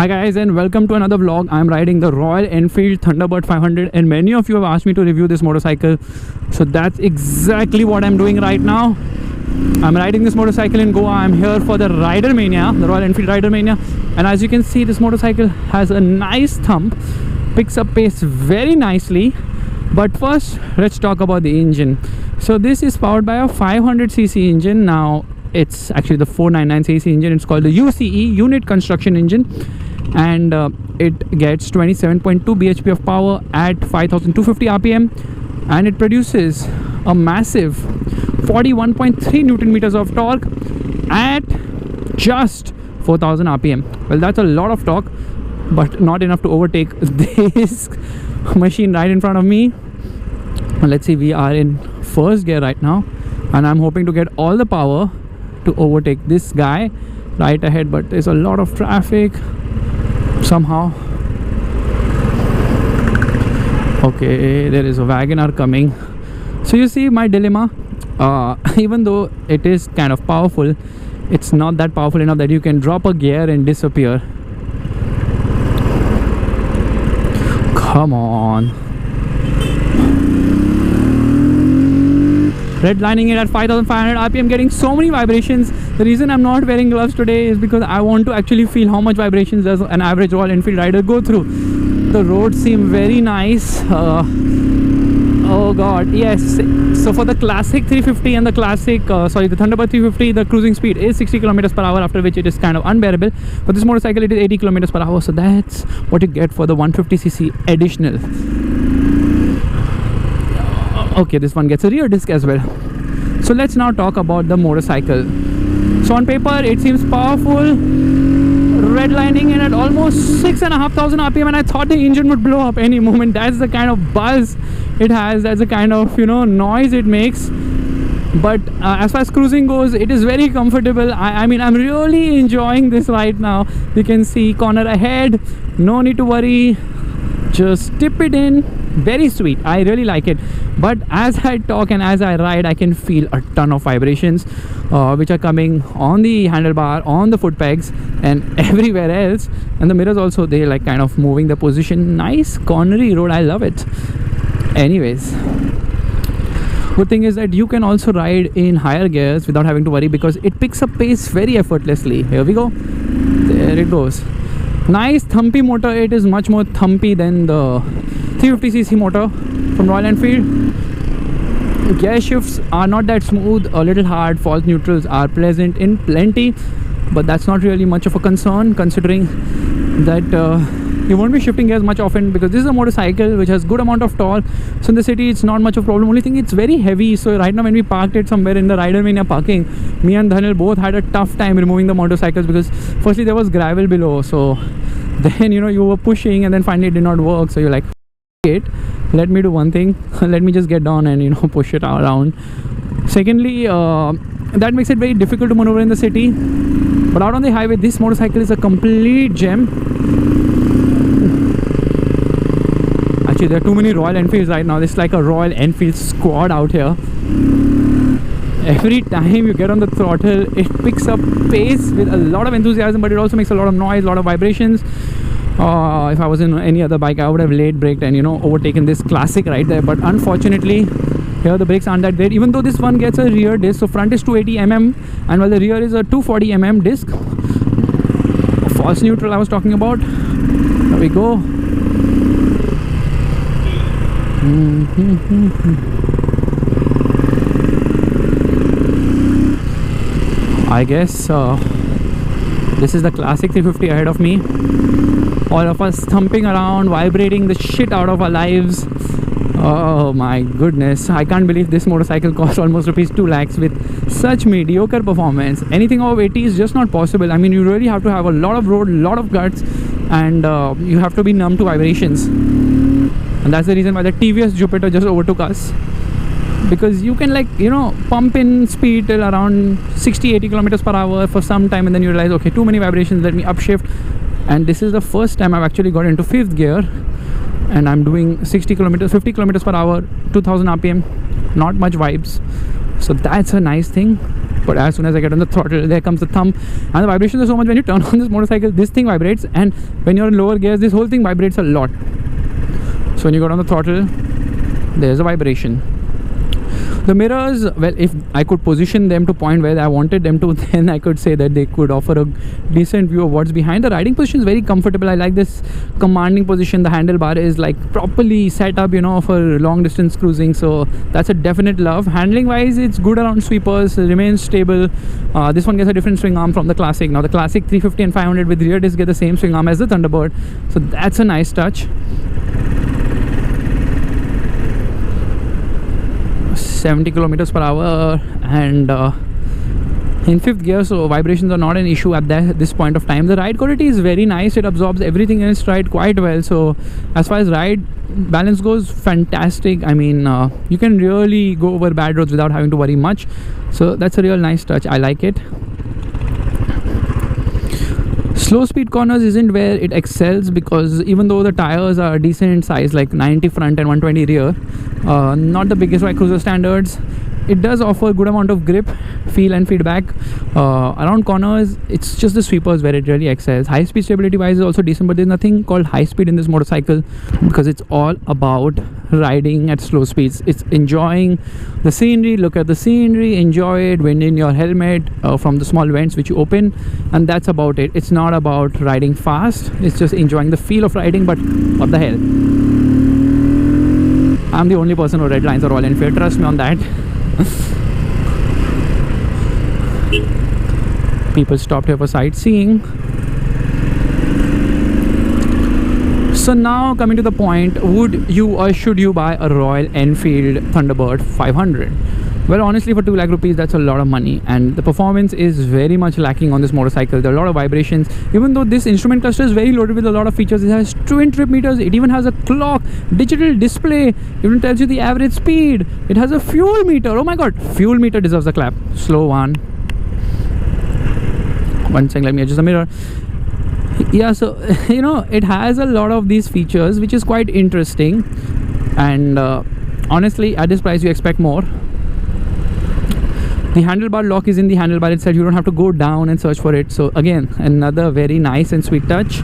Hi guys and welcome to another vlog. I'm riding the Royal Enfield Thunderbird 500 and many of you have asked me to review this motorcycle. So that's exactly what I'm doing right now. I'm riding this motorcycle in Goa. I'm here for the Rider Mania, the Royal Enfield Rider Mania. And as you can see, this motorcycle has a nice thump, picks up pace very nicely. But first, let's talk about the engine. So this is powered by a 500cc engine. Now it's actually the 499cc engine. It's called the UCE, Unit Construction Engine, and it gets 27.2 bhp of power at 5250 rpm, and it produces a massive 41.3 newton meters of torque at just 4000 rpm. Well, that's a lot of torque, but not enough to overtake this machine right in front of me. Let's see, we are in first gear right now, and I'm hoping to get all the power to overtake this guy right ahead, but there's a lot of traffic somehow. Okay, there is a WagonR coming. So you see my dilemma. Even though it is kind of powerful, it's not that powerful enough that you can drop a gear and disappear. Come on. Redlining it at 5500 rpm, getting so many vibrations. The reason I'm not wearing gloves today is because I want to actually feel how much vibrations does an average Royal Enfield rider go through. The roads seem very nice. Oh god, yes. So for the classic 350 and the classic the Thunderbird 350, the cruising speed is 60 kilometers per hour, after which it is kind of unbearable. But this motorcycle, it is 80 kilometers per hour, so that's what you get for the 150cc additional. Okay, this one gets a rear disc as well. So let's now talk about the motorcycle. So on paper it seems powerful, redlining in at almost 6,500 rpm, and I thought the engine would blow up any moment. That's the kind of buzz it has, that's the kind of noise it makes. But as far as cruising goes, it is very comfortable. I mean, I'm really enjoying this right now. You can see corner ahead, no need to worry, just tip it in. Very sweet, I really like it. But as I talk and as I ride, I can feel a ton of vibrations which are coming on the handlebar, on the foot pegs, and everywhere else. And the mirrors also, they like kind of moving the position. Nice cornery road, I love it. Anyways, good thing is that you can also ride in higher gears without having to worry, because it picks up pace very effortlessly. Here we go, there it goes. Nice thumpy motor. It is much more thumpy than the 350cc motor from Royal Enfield. Gear shifts are not that smooth, a little hard. False neutrals are present in plenty, but that's not really much of a concern, considering that you won't be shifting gears much often, because this is a motorcycle which has good amount of torque. So in the city it's not much of a problem. Only thing, it's very heavy. So right now when we parked it somewhere in the Rider Mania parking, me and Dhanil both had a tough time removing the motorcycles, because firstly there was gravel below, so then you were pushing and then finally it did not work. So you're like, it, let me do one thing, let me just get down and push it around. Secondly, that makes it very difficult to maneuver in the city, but out on the highway this motorcycle is a complete gem. Actually, there are too many Royal Enfields right now. It's like a Royal Enfield squad out here. Every time you get on the throttle, it picks up pace with a lot of enthusiasm, but it also makes a lot of noise, a lot of vibrations. If I was in any other bike, I would have late braked and overtaken this classic right there. But unfortunately, here the brakes aren't that great, even though this one gets a rear disc. So front is 280mm, and while the rear is a 240mm disc. False neutral I was talking about. There we go. I guess this is the classic 350 ahead of me. All of us thumping around, vibrating the shit out of our lives. Oh my goodness, I can't believe this motorcycle costs almost rupees 2 lakhs with such mediocre performance. Anything above 80 is just not possible. I mean, you really have to have a lot of road, a lot of guts, and you have to be numb to vibrations. And that's the reason why the TVS Jupiter just overtook us, because you can pump in speed till around 60-80 kilometers per hour for some time, and then you realize, okay, too many vibrations, let me upshift. And this is the first time I've actually got into 5th gear, and I'm doing 50 kilometers per hour, 2000 rpm, not much vibes. So that's a nice thing. But as soon as I get on the throttle, there comes the thump, and the vibrations are so much. When you turn on this motorcycle, this thing vibrates, and when you're in lower gears, this whole thing vibrates a lot. So when you go on the throttle, there's a vibration. The mirrors, well, if I could position them to point where I wanted them to, then I could say that they could offer a decent view of what's behind. The riding position is very comfortable. I like this commanding position. The handlebar is like properly set up, you know, for long distance cruising, so that's a definite love. Handling wise, it's good around sweepers, remains stable. This one gets a different swing arm from the Classic. Now the Classic 350 and 500 with rear disc get the same swing arm as the Thunderbird, so that's a nice touch. 70 kilometers per hour, and in 5th gear, so vibrations are not an issue at this point of time. The ride quality is very nice. It absorbs everything in its stride quite well, so as far as ride balance goes, fantastic. I mean, you can really go over bad roads without having to worry much, so that's a real nice touch. I like it. Slow speed corners isn't where it excels, because even though the tires are decent size, like 90 front and 120 rear, not the biggest by cruiser standards, it does offer a good amount of grip, feel and feedback. Around corners, it's just the sweepers where it really excels. High speed stability wise is also decent, but there's nothing called high speed in this motorcycle, because it's all about riding at slow speeds. It's enjoying the scenery, look at the scenery, enjoy it, wind in your helmet from the small vents which you open, and that's about it. It's not about riding fast, it's just enjoying the feel of riding. But what the hell, I'm the only person who redlines a Royal Enfield, trust me on that. People stopped here for sightseeing. So now coming to the point, would you or should you buy a Royal Enfield Thunderbird 500? Well, honestly, for 2 lakh rupees, that's a lot of money, and the performance is very much lacking on this motorcycle. There are a lot of vibrations. Even though this instrument cluster is very loaded with a lot of features, it has twin trip meters, it even has a clock, digital display, even tells you the average speed. It has a fuel meter. Oh my god, fuel meter deserves a clap. Slow one second, let me adjust the mirror. Yeah, so you know, it has a lot of these features which is quite interesting, and honestly, at this price you expect more. The handlebar lock is in the handlebar itself. You don't have to go down and search for it. So again, another very nice and sweet touch.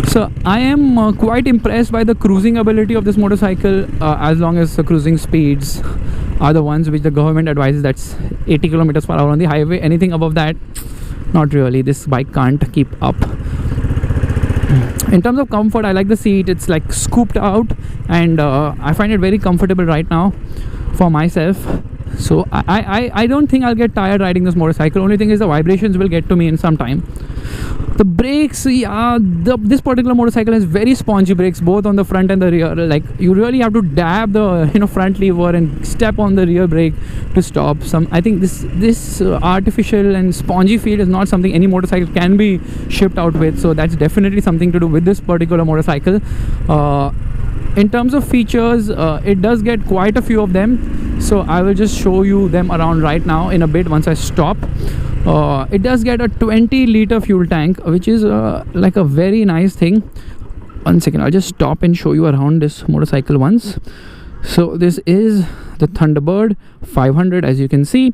So I am quite impressed by the cruising ability of this motorcycle, as long as the cruising speeds are the ones which the government advises. That's 80 kilometers per hour on the highway. Anything above that, not really. This bike can't keep up. In terms of comfort, I like the seat. It's like scooped out, and I find it very comfortable right now for myself. So I don't think I'll get tired riding this motorcycle. Only thing is the vibrations will get to me in some time. The brakes, yeah, this particular motorcycle has very spongy brakes, both on the front and the rear. Like, you really have to dab the front lever and step on the rear brake to stop. I think this artificial and spongy feel is not something any motorcycle can be shipped out with. So that's definitely something to do with this particular motorcycle. In terms of features, it does get quite a few of them, so I will just show you them around right now in a bit once I stop. It does get a 20-liter fuel tank, which is like a very nice thing. 1 second, I'll just stop and show you around this motorcycle once. So this is the Thunderbird 500, as you can see.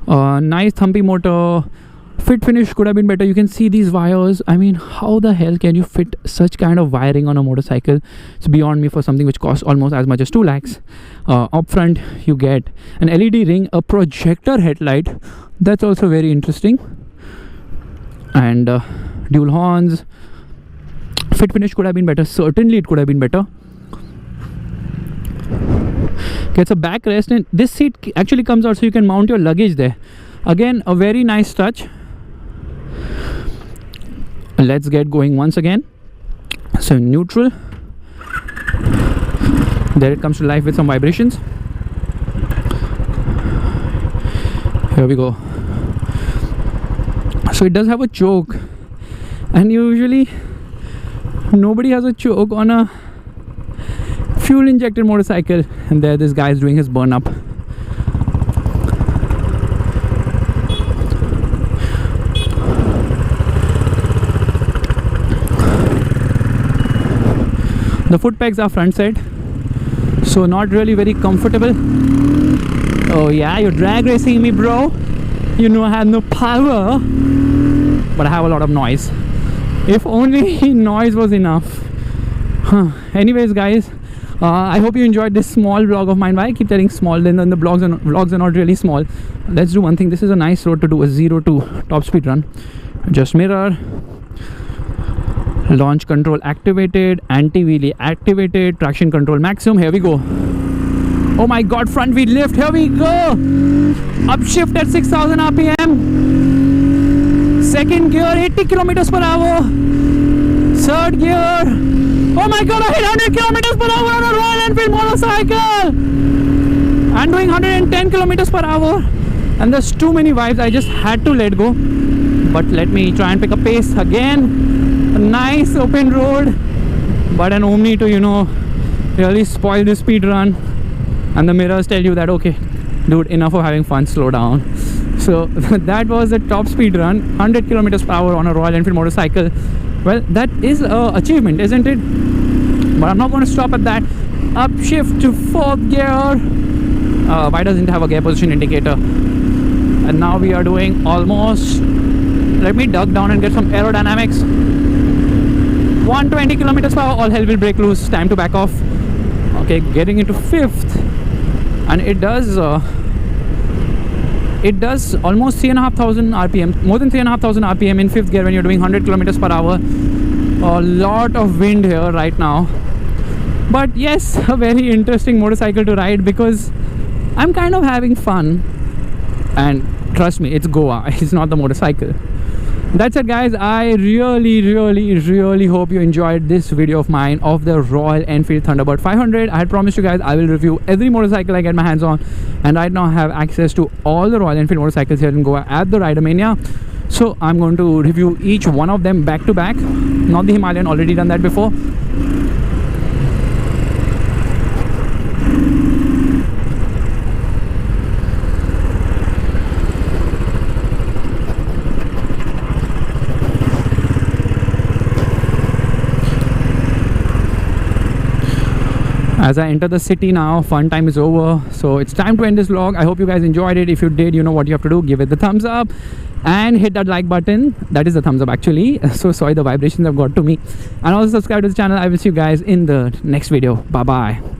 Nice thumpy motor. Fit finish could have been better. You can see these wires. I mean, how the hell can you fit such kind of wiring on a motorcycle? It's beyond me for something which costs almost as much as 2 lakhs. Up front you get an LED ring, a projector headlight. That's also very interesting. And dual horns. Fit finish could have been better. Certainly it could have been better. Gets a backrest, and this seat actually comes out so you can mount your luggage there. Again, a very nice touch. Let's get going once again. So neutral. There it comes to life with some vibrations. Here we go. So it does have a choke, and usually nobody has a choke on a fuel injected motorcycle, and there this guy is doing his burn up. The foot pegs are front side, so not really very comfortable. Oh yeah, you're drag racing me, bro. You know, I have no power, but I have a lot of noise. If only noise was enough. Anyways, guys, I hope you enjoyed this small vlog of mine. Why I keep telling small, then the vlogs are not really small. Let's do one thing. This is a nice road to do a 0-2 top speed run. Just mirror, launch control activated, anti-wheelie activated, traction control maximum. Here we go. Oh my god, front wheel lift. Here we go. Upshift at 6000 rpm. Second gear, 80 kilometers per hour. Third gear. Oh my god, I hit 100 kilometers per hour on a Royal Enfield motorcycle. I'm doing 110 kilometers per hour. And there's too many vibes. I just had to let go. But let me try and pick a pace again. A nice open road. But an Omni to, you know, really spoil this speed run. And the mirrors tell you that, okay, dude, enough of having fun, slow down. So that was the top speed run, 100 kilometers per hour on a Royal Enfield motorcycle. Well, that is an achievement, isn't it? But I'm not going to stop at that. Upshift to 4th gear. Why doesn't it have a gear position indicator? And now we are doing almost, let me duck down and get some aerodynamics. 120 kilometers per hour, all hell will break loose. Time to back off. Okay, getting into 5th. And it does almost 3,500 rpm, more than 3,500 rpm in 5th gear when you're doing 100 kilometers per hour. A lot of wind here right now, but yes, a very interesting motorcycle to ride because I'm kind of having fun. And trust me, it's Goa, it's not the motorcycle. That's it, guys. I really hope you enjoyed this video of mine of the Royal Enfield Thunderbird 500. I had promised you guys I will review every motorcycle I get my hands on, and right now I have access to all the Royal Enfield motorcycles here in Goa at the Ridermania. So I'm going to review each one of them back to back. Not the Himalayan, already done that before. As I enter the city now, fun time is over, so it's time to end this vlog. I hope you guys enjoyed it. If you did, you know what you have to do. Give it the thumbs up and hit that like button. That is the thumbs up actually. So sorry, the vibrations have got to me. And also subscribe to the channel. I will see you guys in the next video. Bye bye.